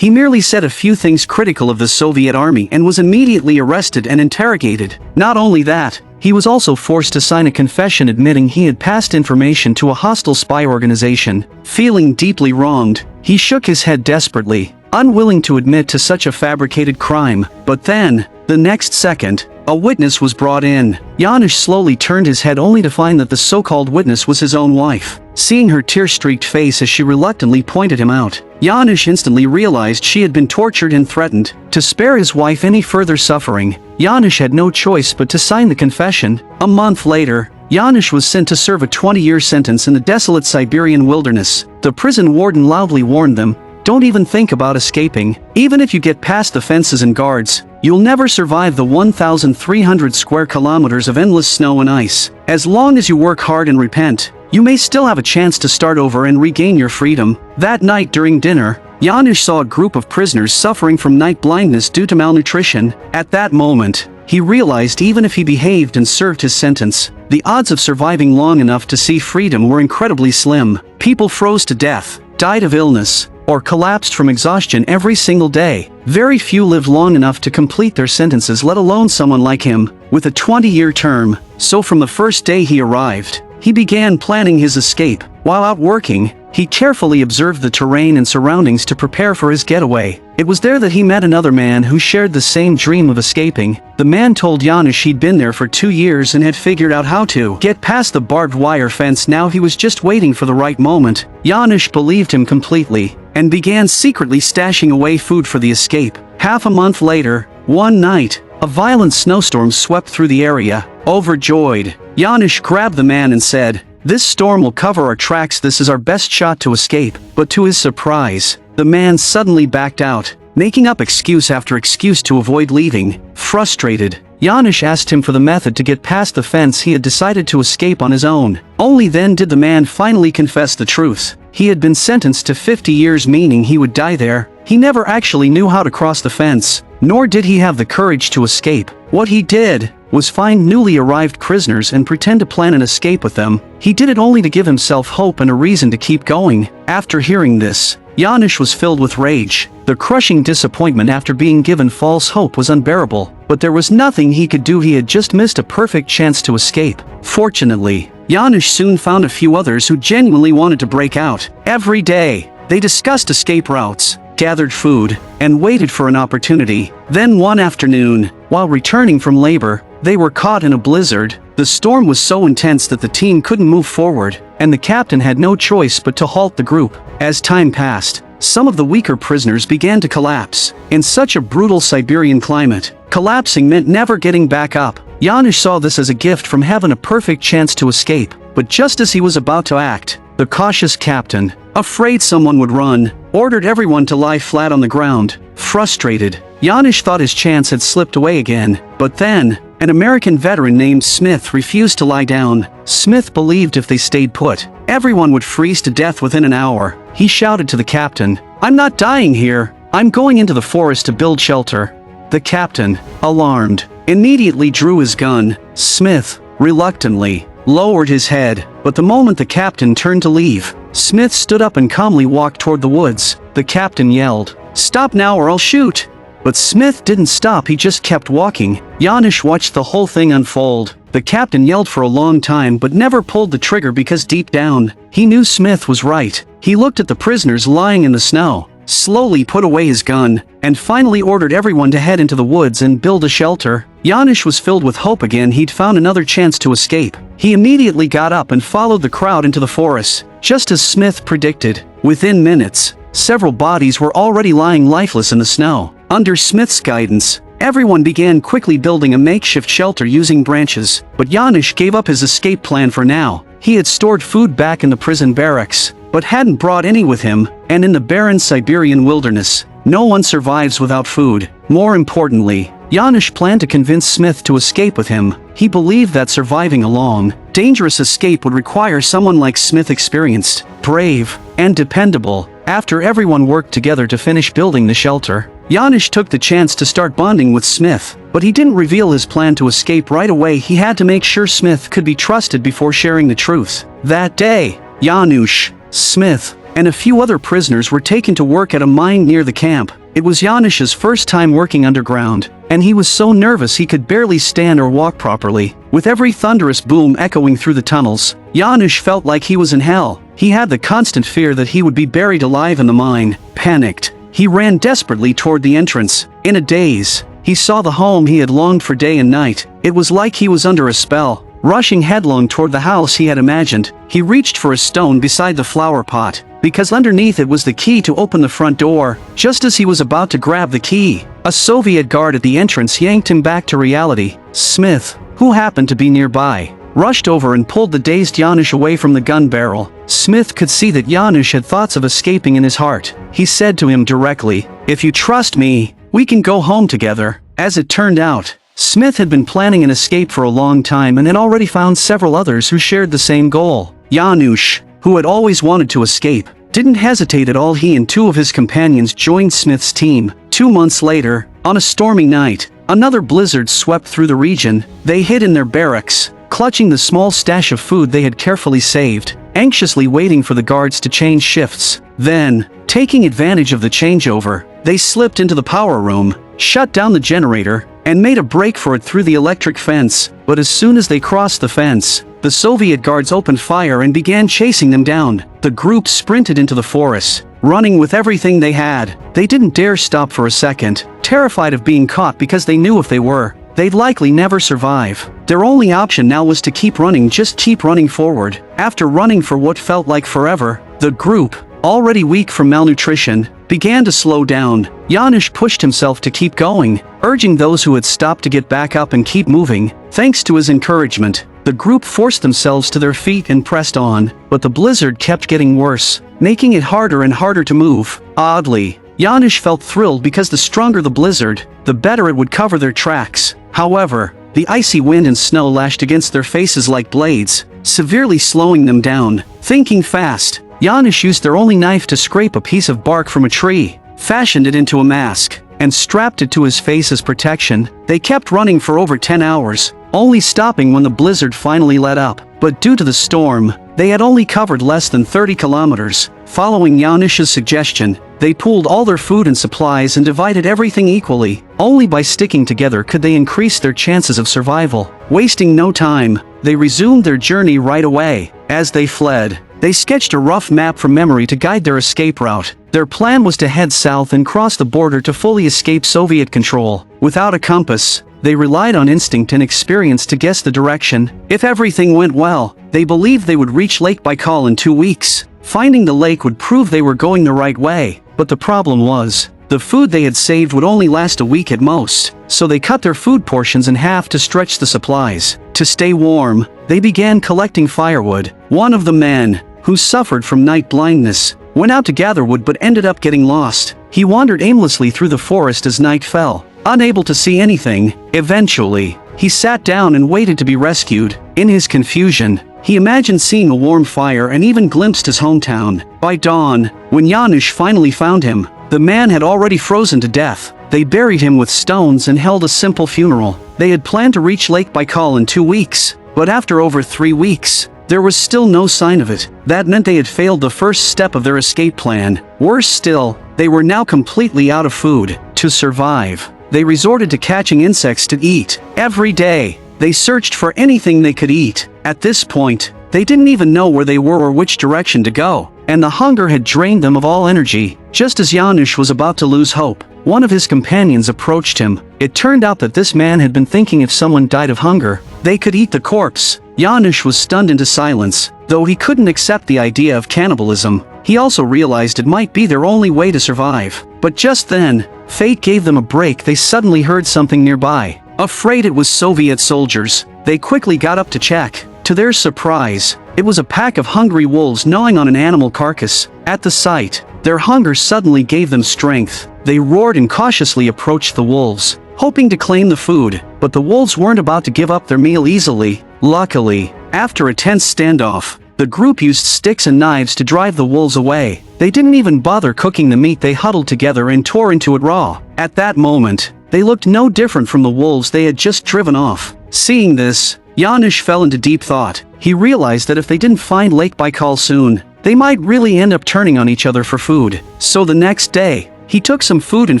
He merely said a few things critical of the Soviet army and was immediately arrested and interrogated. Not only that, he was also forced to sign a confession admitting he had passed information to a hostile spy organization. Feeling deeply wronged, he shook his head desperately, unwilling to admit to such a fabricated crime. But then, the next second, a witness was brought in. Janusz slowly turned his head only to find that the so-called witness was his own wife. Seeing her tear-streaked face as she reluctantly pointed him out, Janusz instantly realized she had been tortured and threatened. To spare his wife any further suffering, Janusz had no choice but to sign the confession. A month later, Janusz was sent to serve a 20-year sentence in the desolate Siberian wilderness. The prison warden loudly warned them, "Don't even think about escaping. Even if you get past the fences and guards, you'll never survive the 1,300 square kilometers of endless snow and ice. As long as you work hard and repent, you may still have a chance to start over and regain your freedom." That night during dinner, Janusz saw a group of prisoners suffering from night blindness due to malnutrition. At that moment, he realized even if he behaved and served his sentence, the odds of surviving long enough to see freedom were incredibly slim. People froze to death, died of illness, or collapsed from exhaustion every single day. Very few lived long enough to complete their sentences, let alone someone like him, with a 20-year term. So from the first day he arrived, he began planning his escape. While out working, he carefully observed the terrain and surroundings to prepare for his getaway. It was there that he met another man who shared the same dream of escaping. The man told Janusz he'd been there for 2 years and had figured out how to get past the barbed wire fence. Now he was just waiting for the right moment. Janusz believed him completely, and began secretly stashing away food for the escape. Half a month later, one night, a violent snowstorm swept through the area. Overjoyed, Janusz grabbed the man and said, "This storm will cover our tracks. This is our best shot to escape." But to his surprise, the man suddenly backed out, making up excuse after excuse to avoid leaving. Frustrated, Janusz asked him for the method to get past the fence. He had decided to escape on his own. Only then did the man finally confess the truth. He had been sentenced to 50 years, meaning he would die there. He never actually knew how to cross the fence, nor did he have the courage to escape. What he did was find newly arrived prisoners and pretend to plan an escape with them. He did it only to give himself hope and a reason to keep going. After hearing this, Janusz was filled with rage. The crushing disappointment after being given false hope was unbearable, but there was nothing he could do. He had just missed a perfect chance to escape. Fortunately, Janusz soon found a few others who genuinely wanted to break out. Every day, they discussed escape routes, gathered food, and waited for an opportunity. Then one afternoon, while returning from labor, they were caught in a blizzard. The storm was so intense that the team couldn't move forward, and the captain had no choice but to halt the group. As time passed, some of the weaker prisoners began to collapse. In such a brutal Siberian climate, collapsing meant never getting back up. Janusz saw this as a gift from heaven, a perfect chance to escape. But just as he was about to act, the cautious captain, afraid someone would run, ordered everyone to lie flat on the ground. Frustrated, Janusz thought his chance had slipped away again. But then, an American veteran named Smith refused to lie down. Smith believed if they stayed put, everyone would freeze to death within an hour. He shouted to the captain, "I'm not dying here. I'm going into the forest to build shelter." The captain, alarmed, immediately drew his gun. Smith, reluctantly, lowered his head, but the moment the captain turned to leave, Smith stood up and calmly walked toward the woods. The captain yelled, "Stop now or I'll shoot!" But Smith didn't stop, he just kept walking. Janusz watched the whole thing unfold. The captain yelled for a long time but never pulled the trigger because deep down, he knew Smith was right. He looked at the prisoners lying in the snow, slowly put away his gun, and finally ordered everyone to head into the woods and build a shelter. Janusz was filled with hope again. He'd found another chance to escape. He immediately got up and followed the crowd into the forest, just as Smith predicted. Within minutes, several bodies were already lying lifeless in the snow. Under Smith's guidance, everyone began quickly building a makeshift shelter using branches. But Janusz gave up his escape plan for now. He had stored food back in the prison barracks, but hadn't brought any with him, and in the barren Siberian wilderness, no one survives without food. More importantly, Janusz planned to convince Smith to escape with him. He believed that surviving a long, dangerous escape would require someone like Smith, experienced, brave, and dependable. After everyone worked together to finish building the shelter, Janusz took the chance to start bonding with Smith, but he didn't reveal his plan to escape right away. He had to make sure Smith could be trusted before sharing the truth. That day, Janusz, Smith, and a few other prisoners were taken to work at a mine near the camp. It was Janusz's first time working underground, and he was so nervous he could barely stand or walk properly. With every thunderous boom echoing through the tunnels, Janusz felt like he was in hell. He had the constant fear that he would be buried alive in the mine. Panicked, he ran desperately toward the entrance. In a daze, he saw the home he had longed for day and night. It was like he was under a spell. Rushing headlong toward the house he had imagined, he reached for a stone beside the flower pot, because underneath it was the key to open the front door. Just as he was about to grab the key, a Soviet guard at the entrance yanked him back to reality. Smith, who happened to be nearby, rushed over and pulled the dazed Janusz away from the gun barrel. Smith could see that Janusz had thoughts of escaping in his heart. He said to him directly, "If you trust me, we can go home together." As it turned out, Smith had been planning an escape for a long time and had already found several others who shared the same goal. Janusz, who had always wanted to escape, didn't hesitate at all. He and two of his companions joined Smith's team. 2 months later, on a stormy night, another blizzard swept through the region. They hid in their barracks, clutching the small stash of food they had carefully saved, anxiously waiting for the guards to change shifts. Then, taking advantage of the changeover, they slipped into the power room, shut down the generator, and made a break for it through the electric fence. But as soon as they crossed the fence, the Soviet guards opened fire and began chasing them down. The group sprinted into the forest, running with everything they had. They didn't dare stop for a second, terrified of being caught because they knew if they were, they'd likely never survive. Their only option now was to keep running, just keep running forward. After running for what felt like forever, the group, already weak from malnutrition, began to slow down. Janusz pushed himself to keep going, urging those who had stopped to get back up and keep moving. Thanks to his encouragement, the group forced themselves to their feet and pressed on, but the blizzard kept getting worse, making it harder and harder to move. Oddly, Janusz felt thrilled because the stronger the blizzard, the better it would cover their tracks. However, the icy wind and snow lashed against their faces like blades, severely slowing them down. Thinking fast, Janusz used their only knife to scrape a piece of bark from a tree, fashioned it into a mask, and strapped it to his face as protection. They kept running for over 10 hours, only stopping when the blizzard finally let up. But due to the storm, they had only covered less than 30 kilometers. Following Janusz's suggestion, they pooled all their food and supplies and divided everything equally. Only by sticking together could they increase their chances of survival. Wasting no time, they resumed their journey right away. As they fled, they sketched a rough map from memory to guide their escape route. Their plan was to head south and cross the border to fully escape Soviet control. Without a compass, they relied on instinct and experience to guess the direction. If everything went well, they believed they would reach Lake Baikal in 2 weeks. Finding the lake would prove they were going the right way. But the problem was, the food they had saved would only last a week at most, so they cut their food portions in half to stretch the supplies. To stay warm, they began collecting firewood. One of the men, who suffered from night blindness, went out to gather wood but ended up getting lost. He wandered aimlessly through the forest as night fell, unable to see anything. Eventually, he sat down and waited to be rescued. In his confusion, he imagined seeing a warm fire and even glimpsed his hometown. By dawn, when Janusz finally found him, the man had already frozen to death. They buried him with stones and held a simple funeral. They had planned to reach Lake Baikal in 2 weeks, but after over 3 weeks, there was still no sign of it. That meant they had failed the first step of their escape plan. Worse still, they were now completely out of food. To survive, they resorted to catching insects to eat. Every day, they searched for anything they could eat. At this point, they didn't even know where they were or which direction to go, and the hunger had drained them of all energy. Just as Janusz was about to lose hope, one of his companions approached him. It turned out that this man had been thinking if someone died of hunger, they could eat the corpse. Janusz was stunned into silence. Though he couldn't accept the idea of cannibalism, he also realized it might be their only way to survive. But just then, fate gave them a break. They suddenly heard something nearby. Afraid it was Soviet soldiers, they quickly got up to check. To their surprise, it was a pack of hungry wolves gnawing on an animal carcass. At the sight, their hunger suddenly gave them strength. They roared and cautiously approached the wolves, hoping to claim the food, but the wolves weren't about to give up their meal easily. Luckily, after a tense standoff, the group used sticks and knives to drive the wolves away. They didn't even bother cooking the meat. They huddled together and tore into it raw. At that moment, they looked no different from the wolves they had just driven off. Seeing this, Janusz fell into deep thought. He realized that if they didn't find Lake Baikal soon, they might really end up turning on each other for food. So the next day, he took some food and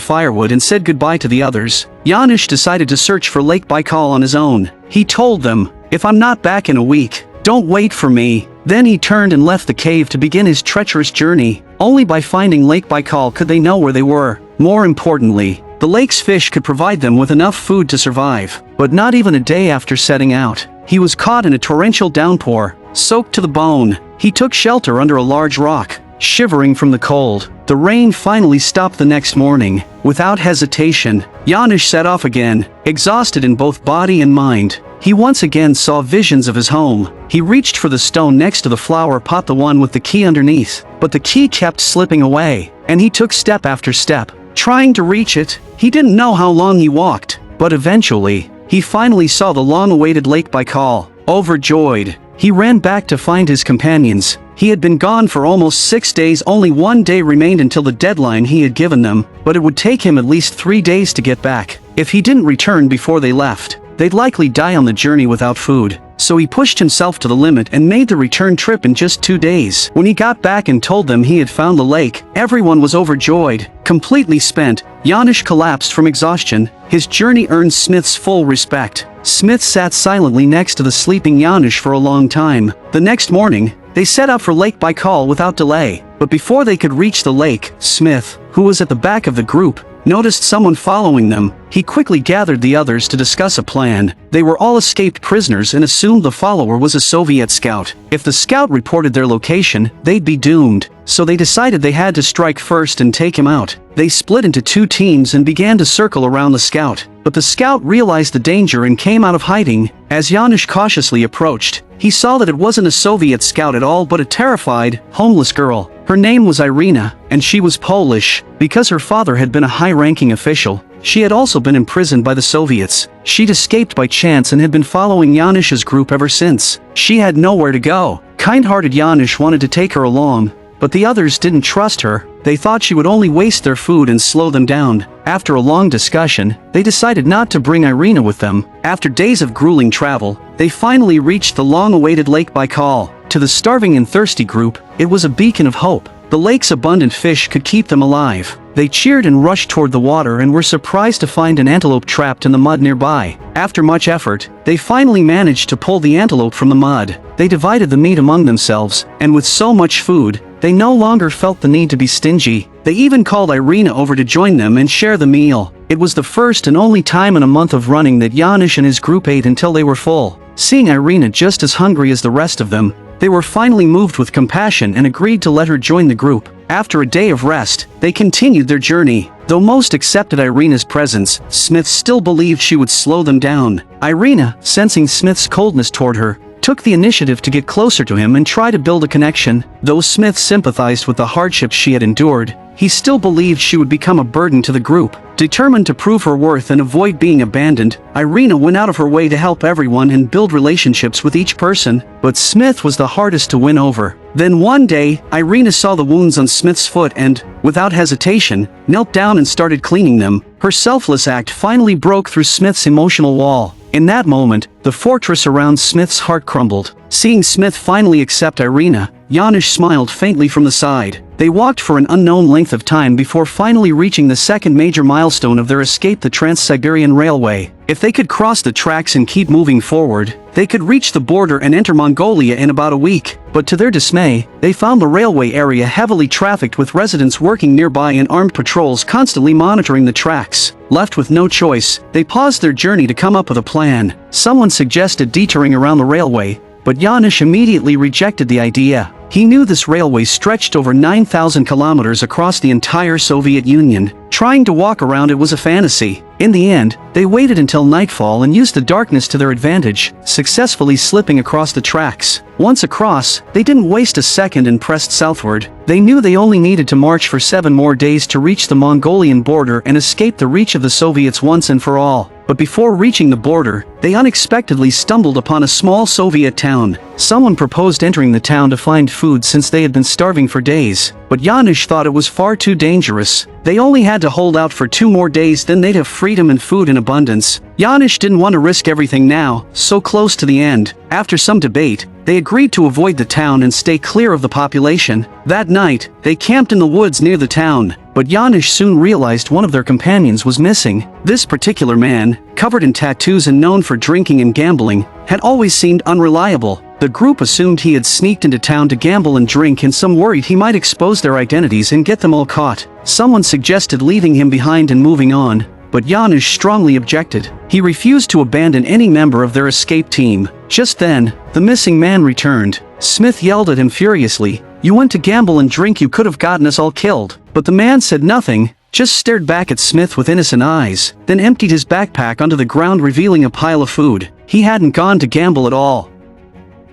firewood and said goodbye to the others. Janusz decided to search for Lake Baikal on his own. He told them, "If I'm not back in a week, don't wait for me." Then he turned and left the cave to begin his treacherous journey. Only by finding Lake Baikal could they know where they were. More importantly, the lake's fish could provide them with enough food to survive. But not even a day after setting out, he was caught in a torrential downpour. Soaked to the bone, he took shelter under a large rock, shivering from the cold. The rain finally stopped the next morning. Without hesitation, Janusz set off again, exhausted in both body and mind. He once again saw visions of his home. He reached for the stone next to the flower pot, the one with the key underneath, but the key kept slipping away, and he took step after step, trying to reach it. He didn't know how long he walked, but eventually, he finally saw the long-awaited Lake Baikal. Overjoyed, he ran back to find his companions. He had been gone for almost 6 days. Only one day remained until the deadline he had given them, but it would take him at least 3 days to get back. If he didn't return before they left, they'd likely die on the journey without food. So he pushed himself to the limit and made the return trip in just 2 days. When he got back and told them he had found the lake, everyone was overjoyed. Completely spent, Janusz collapsed from exhaustion. His journey earned Smith's full respect. Smith sat silently next to the sleeping Janusz for a long time. The next morning, they set out for Lake Baikal without delay. But before they could reach the lake, Smith, who was at the back of the group, noticed someone following them. He quickly gathered the others to discuss a plan. They were all escaped prisoners and assumed the follower was a Soviet scout. If the scout reported their location, they'd be doomed. So they decided they had to strike first and take him out. They split into 2 teams and began to circle around the scout. But the scout realized the danger and came out of hiding. As Janusz cautiously approached, he saw that it wasn't a Soviet scout at all but a terrified, homeless girl. Her name was Ireina, and she was Polish. Because her father had been a high-ranking official, she had also been imprisoned by the Soviets. She'd escaped by chance and had been following Janusz's group ever since. She had nowhere to go. Kind-hearted Janusz wanted to take her along, but the others didn't trust her. They thought she would only waste their food and slow them down. After a long discussion, they decided not to bring Ireina with them. After days of grueling travel, they finally reached the long-awaited Lake Baikal. To the starving and thirsty group, it was a beacon of hope. The lake's abundant fish could keep them alive. They cheered and rushed toward the water and were surprised to find an antelope trapped in the mud nearby. After much effort, they finally managed to pull the antelope from the mud. They divided the meat among themselves, and with so much food, they no longer felt the need to be stingy. They even called Ireina over to join them and share the meal. It was the first and only time in a month of running that Janusz and his group ate until they were full. Seeing Ireina just as hungry as the rest of them, they were finally moved with compassion and agreed to let her join the group. After a day of rest, they continued their journey. Though most accepted Ireina's presence, Smith still believed she would slow them down. Ireina, sensing Smith's coldness toward her, took the initiative to get closer to him and try to build a connection. Though Smith sympathized with the hardships she had endured, he still believed she would become a burden to the group. Determined to prove her worth and avoid being abandoned, Ireina went out of her way to help everyone and build relationships with each person, but Smith was the hardest to win over. Then one day, Ireina saw the wounds on Smith's foot and, without hesitation, knelt down and started cleaning them. Her selfless act finally broke through Smith's emotional wall. In that moment, the fortress around Smith's heart crumbled. Seeing Smith finally accept Ireina, Janusz smiled faintly from the side. They walked for an unknown length of time before finally reaching the second major milestone of their escape, the Trans-Siberian Railway. If they could cross the tracks and keep moving forward, they could reach the border and enter Mongolia in about a week. But to their dismay, they found the railway area heavily trafficked with residents working nearby and armed patrols constantly monitoring the tracks. Left with no choice, they paused their journey to come up with a plan. Someone suggested detouring around the railway, but Janusz immediately rejected the idea. He knew this railway stretched over 9,000 kilometers across the entire Soviet Union. Trying to walk around it was a fantasy. In the end, they waited until nightfall and used the darkness to their advantage, successfully slipping across the tracks. Once across, they didn't waste a second and pressed southward. They knew they only needed to march for 7 more days to reach the Mongolian border and escape the reach of the Soviets once and for all. But before reaching the border, they unexpectedly stumbled upon a small Soviet town. Someone proposed entering the town to find food since they had been starving for days. But Janusz thought it was far too dangerous. They only had to hold out for 2 more days, then they'd have freedom and food in abundance. Janusz didn't want to risk everything now, so close to the end. After some debate, they they agreed to avoid the town and stay clear of the population. That night, they camped in the woods near the town, but Janusz soon realized one of their companions was missing. This particular man, covered in tattoos and known for drinking and gambling, had always seemed unreliable. The group assumed he had sneaked into town to gamble and drink, and some worried he might expose their identities and get them all caught. Someone suggested leaving him behind and moving on, but Janusz strongly objected. He refused to abandon any member of their escape team. Just then, the missing man returned. Smith yelled at him furiously, "You went to gamble and drink, you could have gotten us all killed." But the man said nothing, just stared back at Smith with innocent eyes, then emptied his backpack onto the ground, revealing a pile of food. He hadn't gone to gamble at all.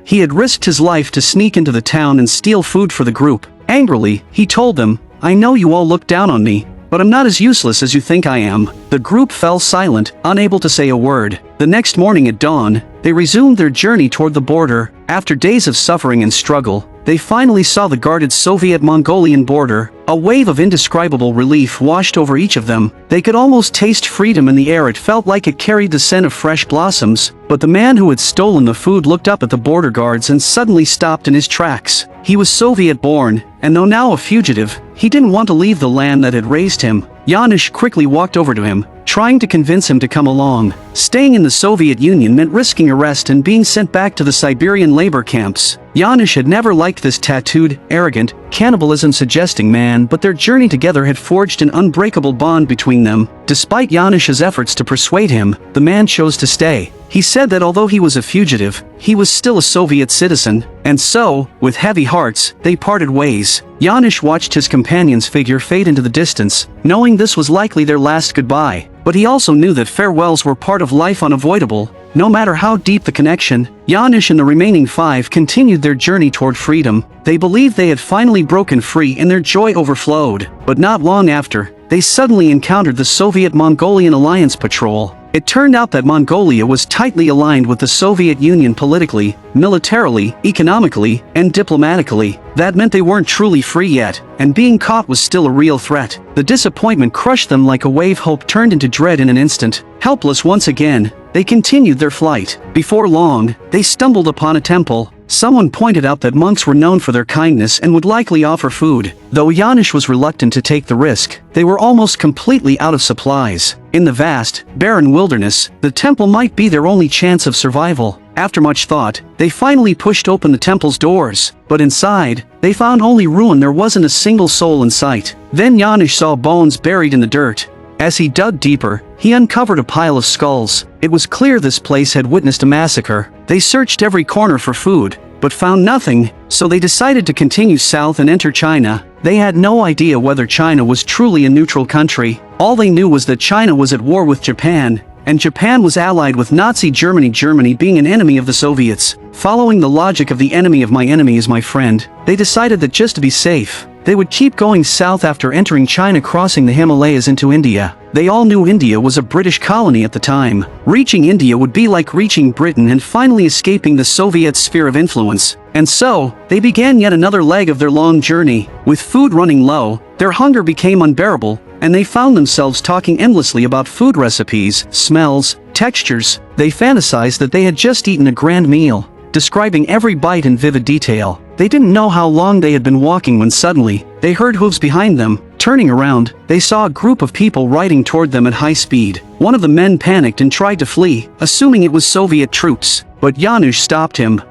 He had risked his life to sneak into the town and steal food for the group. Angrily, he told them, "I know you all look down on me, but I'm not as useless as you think I am." The group fell silent, unable to say a word. The next morning at dawn, they resumed their journey toward the border. After days of suffering and struggle, they finally saw the guarded Soviet-Mongolian border. A wave of indescribable relief washed over each of them. They could almost taste freedom in the air. It felt like it carried the scent of fresh blossoms. But the man who had stolen the food looked up at the border guards and suddenly stopped in his tracks. He was Soviet-born, and though now a fugitive, he didn't want to leave the land that had raised him. Janusz quickly walked over to him, trying to convince him to come along. Staying in the Soviet Union meant risking arrest and being sent back to the Siberian labor camps. Janusz had never liked this tattooed, arrogant, cannibalism-suggesting man, but their journey together had forged an unbreakable bond between them. Despite Janusz's efforts to persuade him, the man chose to stay. He said that although he was a fugitive, he was still a Soviet citizen, and so, with heavy hearts, they parted ways. Janusz watched his companion's figure fade into the distance, knowing this was likely their last goodbye. But he also knew that farewells were part of life, unavoidable. No matter how deep the connection, Janusz and the remaining 5 continued their journey toward freedom. They believed they had finally broken free, and their joy overflowed. But not long after, they suddenly encountered the Soviet-Mongolian Alliance patrol. It turned out that Mongolia was tightly aligned with the Soviet Union politically, militarily, economically, and diplomatically. That meant they weren't truly free yet, and being caught was still a real threat. The disappointment crushed them like a wave. Hope turned into dread in an instant. Helpless once again, they continued their flight. Before long, they stumbled upon a temple. Someone pointed out that monks were known for their kindness and would likely offer food. Though Janusz was reluctant to take the risk, they were almost completely out of supplies. In the vast, barren wilderness, the temple might be their only chance of survival. After much thought, they finally pushed open the temple's doors. But inside, they found only ruin. There wasn't a single soul in sight. Then Janusz saw bones buried in the dirt. As he dug deeper, he uncovered a pile of skulls. It was clear this place had witnessed a massacre. They searched every corner for food, but found nothing, so they decided to continue south and enter China. They had no idea whether China was truly a neutral country. All they knew was that China was at war with Japan, and Japan was allied with Nazi Germany, Germany being an enemy of the Soviets. Following the logic of the enemy of my enemy is my friend, they decided that just to be safe, they would keep going south after entering China, crossing the Himalayas into India. They all knew India was a British colony at the time. Reaching India would be like reaching Britain and finally escaping the Soviet sphere of influence. And so, they began yet another leg of their long journey. With food running low, their hunger became unbearable, and they found themselves talking endlessly about food recipes, smells, textures. They fantasized that they had just eaten a grand meal, describing every bite in vivid detail. They didn't know how long they had been walking when suddenly, they heard hooves behind them. Turning around, they saw a group of people riding toward them at high speed. One of the men panicked and tried to flee, assuming it was Soviet troops. But Janusz stopped him.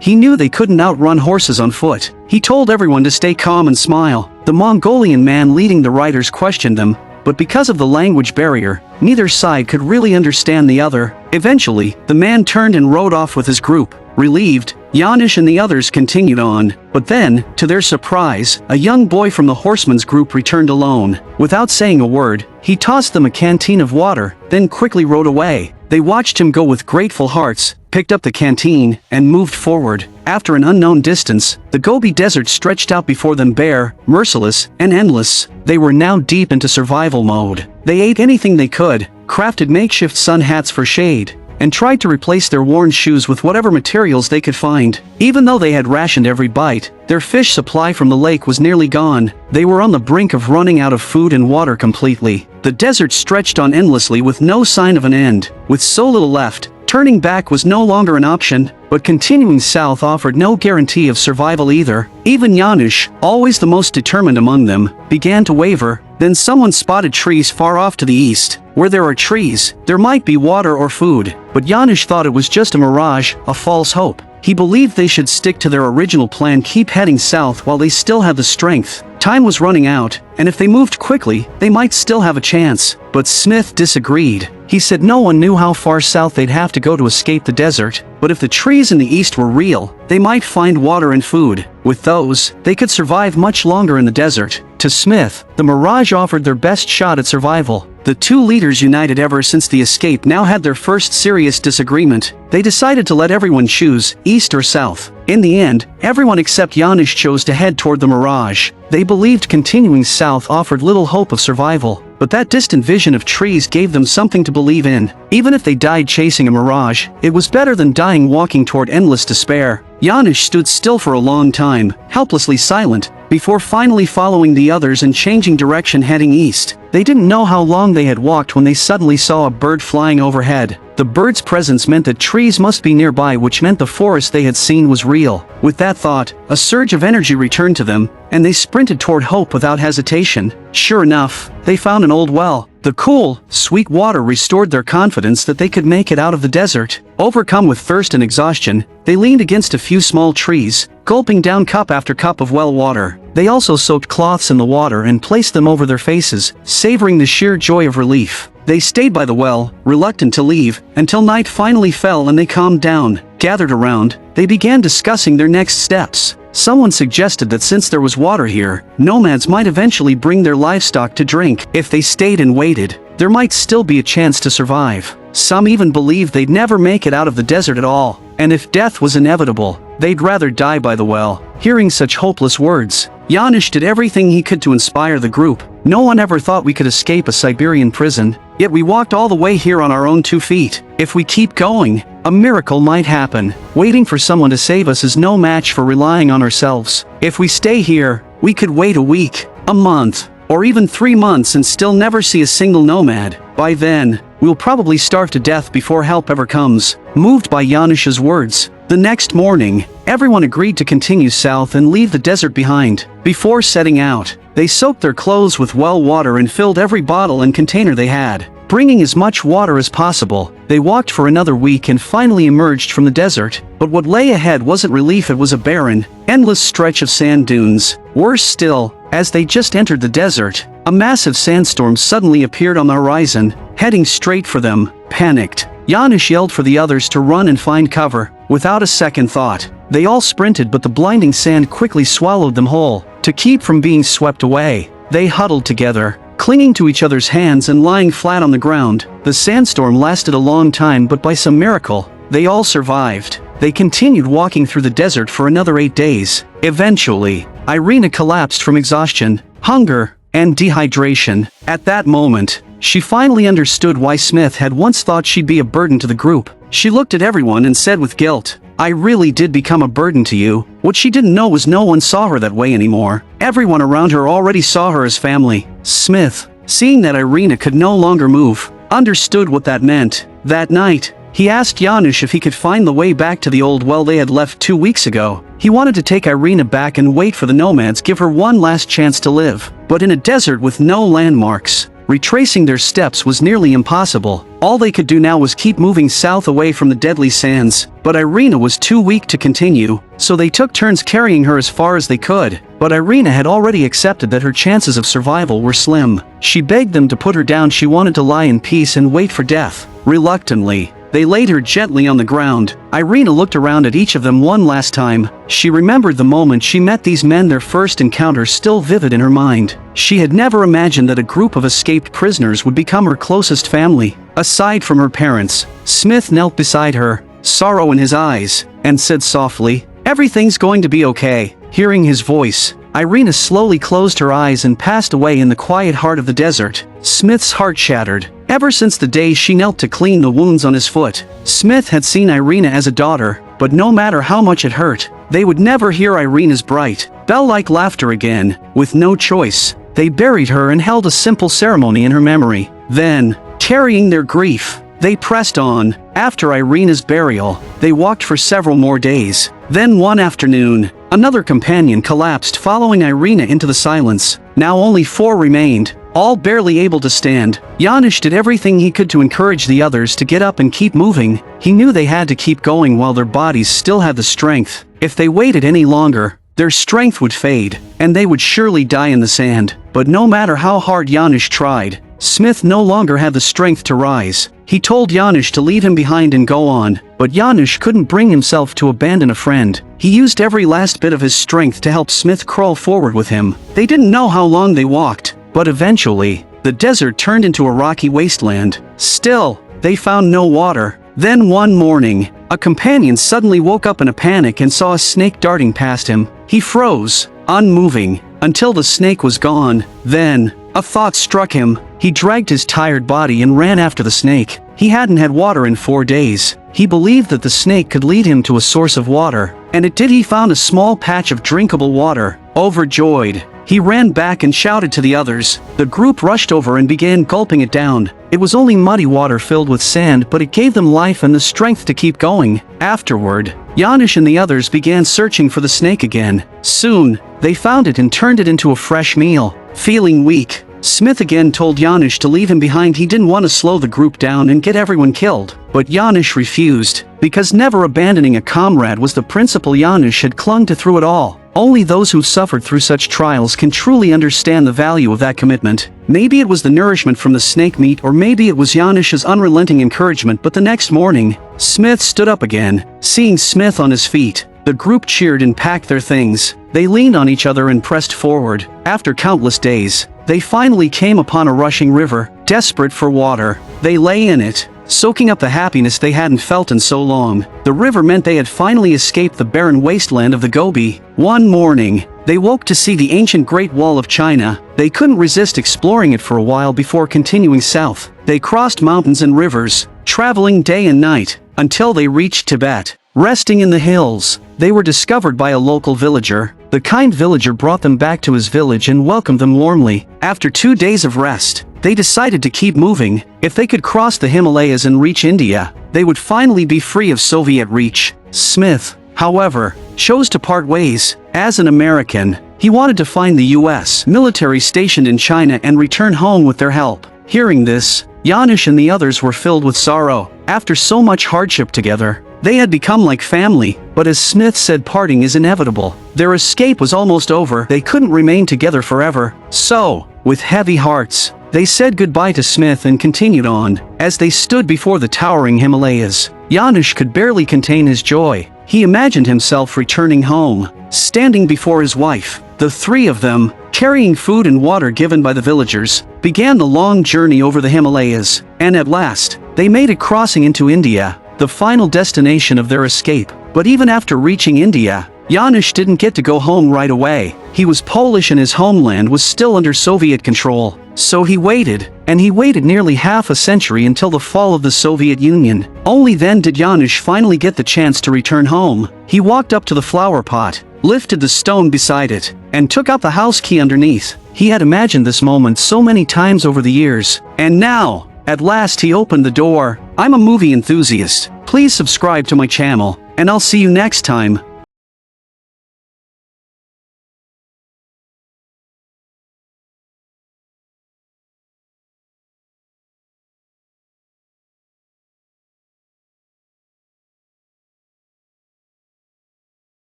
He knew they couldn't outrun horses on foot. He told everyone to stay calm and smile. The Mongolian man leading the riders questioned them, but because of the language barrier, neither side could really understand the other. Eventually, the man turned and rode off with his group. Relieved, Janusz and the others continued on. But then, to their surprise, a young boy from the horsemen's group returned alone. Without saying a word, he tossed them a canteen of water, then quickly rode away. They watched him go with grateful hearts, picked up the canteen, and moved forward. After an unknown distance, the Gobi desert stretched out before them, bare, merciless, and endless. They were now deep into survival mode. They ate anything they could, crafted makeshift sun hats for shade, and tried to replace their worn shoes with whatever materials they could find. Even though they had rationed every bite, their fish supply from the lake was nearly gone. They were on the brink of running out of food and water completely. The desert stretched on endlessly with no sign of an end. With so little left, turning back was no longer an option. but continuing south offered no guarantee of survival either. Even Janusz, always the most determined among them, began to waver. Then someone spotted trees far off to the east. Where there are trees, there might be water or food, but Janusz thought it was just a mirage, a false hope. He believed they should stick to their original plan, keep heading south while they still had the strength. Time was running out, and if they moved quickly, they might still have a chance. But Smith disagreed. He said no one knew how far south they'd have to go to escape the desert, but if the trees in the east were real, they might find water and food. With those, they could survive much longer in the desert. To Smith, the mirage offered their best shot at survival. The two leaders, united ever since the escape, now had their first serious disagreement. They decided to let everyone choose, east or south. In the end, everyone except Janusz chose to head toward the mirage. They believed continuing south offered little hope of survival, but that distant vision of trees gave them something to believe in. Even if they died chasing a mirage, it was better than dying walking toward endless despair. Janusz stood still for a long time, helplessly silent, before finally following the others and changing direction, heading east. They didn't know how long they had walked when they suddenly saw a bird flying overhead. The bird's presence meant that trees must be nearby, which meant the forest they had seen was real. With that thought, a surge of energy returned to them, and they sprinted toward hope without hesitation. Sure enough, they found an old well. The cool, sweet water restored their confidence that they could make it out of the desert. Overcome with thirst and exhaustion, they leaned against a few small trees, gulping down cup after cup of well water. They also soaked cloths in the water and placed them over their faces, savoring the sheer joy of relief. They stayed by the well, reluctant to leave, until night finally fell and they calmed down. Gathered around, they began discussing their next steps. Someone suggested that since there was water here, nomads might eventually bring their livestock to drink. If they stayed and waited, there might still be a chance to survive. Some even believed they'd never make it out of the desert at all, and if death was inevitable, they'd rather die by the well. Hearing such hopeless words, Janusz did everything he could to inspire the group. No one ever thought we could escape a Siberian prison, yet we walked all the way here on our own 2 feet. If we keep going, a miracle might happen. Waiting for someone to save us is no match for relying on ourselves. If we stay here, we could wait a week, a month, or even 3 months and still never see a single nomad. By then, we'll probably starve to death before help ever comes. Moved by Janusz's words, the next morning, everyone agreed to continue south and leave the desert behind. Before setting out, they soaked their clothes with well water and filled every bottle and container they had. Bringing as much water as possible, they walked for another week and finally emerged from the desert. But what lay ahead wasn't relief, it was a barren, endless stretch of sand dunes. Worse still, as they just entered the desert, a massive sandstorm suddenly appeared on the horizon, heading straight for them. Panicked, Janusz yelled for the others to run and find cover. Without a second thought, they all sprinted, but the blinding sand quickly swallowed them whole. To keep from being swept away, they huddled together, clinging to each other's hands and lying flat on the ground. The sandstorm lasted a long time, but by some miracle, they all survived. They continued walking through the desert for another 8 days. Eventually, Ireina collapsed from exhaustion, hunger, and dehydration. At that moment, she finally understood why Smith had once thought she'd be a burden to the group. She looked at everyone and said with guilt, "I really did become a burden to you." What she didn't know was no one saw her that way anymore. Everyone around her already saw her as family. Smith, seeing that Ireina could no longer move, understood what that meant. That night, he asked Janusz if he could find the way back to the old well they had left 2 weeks ago. He wanted to take Ireina back and wait for the nomads, give her one last chance to live. But in a desert with no landmarks, retracing their steps was nearly impossible. All they could do now was keep moving south away from the deadly sands. But Ireina was too weak to continue, so they took turns carrying her as far as they could. But Ireina had already accepted that her chances of survival were slim. She begged them to put her down. She wanted to lie in peace and wait for death. Reluctantly, they laid her gently on the ground. Ireina looked around at each of them one last time. She remembered the moment she met these men, their first encounter still vivid in her mind. She had never imagined that a group of escaped prisoners would become her closest family. Aside from her parents, Smith knelt beside her, sorrow in his eyes, and said softly, "Everything's going to be okay." Hearing his voice, Ireina slowly closed her eyes and passed away in the quiet heart of the desert. Smith's heart shattered. Ever since the day she knelt to clean the wounds on his foot, Smith had seen Ireina as a daughter, but no matter how much it hurt, they would never hear Ireina's bright, bell-like laughter again. With no choice, they buried her and held a simple ceremony in her memory. Then, carrying their grief, They pressed on. After Ireina's burial, they walked for several more days. Then one afternoon, another companion collapsed, following Ireina into the silence. Now only 4 remained, all barely able to stand. Janusz did everything he could to encourage the others to get up and keep moving. He knew they had to keep going while their bodies still had the strength. If they waited any longer, their strength would fade, and they would surely die in the sand. But no matter how hard Janusz tried, Smith no longer had the strength to rise. He told Janusz to leave him behind and go on, but Janusz couldn't bring himself to abandon a friend. He used every last bit of his strength to help Smith crawl forward with him. They didn't know how long they walked, but eventually, the desert turned into a rocky wasteland. Still, they found no water. Then one morning, a companion suddenly woke up in a panic and saw a snake darting past him. He froze, unmoving, until the snake was gone. Then, a thought struck him. He dragged his tired body and ran after the snake. He hadn't had water in 4 days. He believed that the snake could lead him to a source of water, and it did. He found a small patch of drinkable water. Overjoyed, he ran back and shouted to the others. The group rushed over and began gulping it down. It was only muddy water filled with sand, but it gave them life and the strength to keep going. Afterward, Janusz and the others began searching for the snake again. Soon, they found it and turned it into a fresh meal. Feeling weak, Smith again told Janusz to leave him behind. He didn't want to slow the group down and get everyone killed. But Janusz refused, because never abandoning a comrade was the principle Janusz had clung to through it all. Only those who've suffered through such trials can truly understand the value of that commitment. Maybe it was the nourishment from the snake meat, or maybe it was Janusz's unrelenting encouragement. But the next morning, Smith stood up again. Seeing Smith on his feet, the group cheered and packed their things. They leaned on each other and pressed forward. After countless days, they finally came upon a rushing river. Desperate for water, they lay in it, soaking up the happiness they hadn't felt in so long. The river meant they had finally escaped the barren wasteland of the Gobi. One morning, they woke to see the ancient Great Wall of China. They couldn't resist exploring it for a while before continuing south. They crossed mountains and rivers, traveling day and night, until they reached Tibet. Resting in the hills, they were discovered by a local villager. The kind villager brought them back to his village and welcomed them warmly. After 2 days of rest, they decided to keep moving. If they could cross the Himalayas and reach India, they would finally be free of Soviet reach. Smith, however, chose to part ways. As an American, he wanted to find the U.S. military stationed in China and return home with their help. Hearing this, Janusz and the others were filled with sorrow. After so much hardship together, they had become like family. But as Smith said, parting is inevitable. Their escape was almost over. They couldn't remain together forever. So, with heavy hearts, they said goodbye to Smith and continued on. As they stood before the towering Himalayas, Janusz could barely contain his joy. He imagined himself returning home, standing before his wife. The 3 of them, carrying food and water given by the villagers, began the long journey over the Himalayas, and at last, they made it, crossing into India, the final destination of their escape. But even after reaching India, Janusz didn't get to go home right away. He was Polish and his homeland was still under Soviet control. So he waited, and he waited nearly half a century until the fall of the Soviet Union. Only then did Janusz finally get the chance to return home. He walked up to the flower pot, lifted the stone beside it, and took out the house key underneath. He had imagined this moment so many times over the years, and now, at last, he opened the door. I'm a movie enthusiast. Please subscribe to my channel, and I'll see you next time.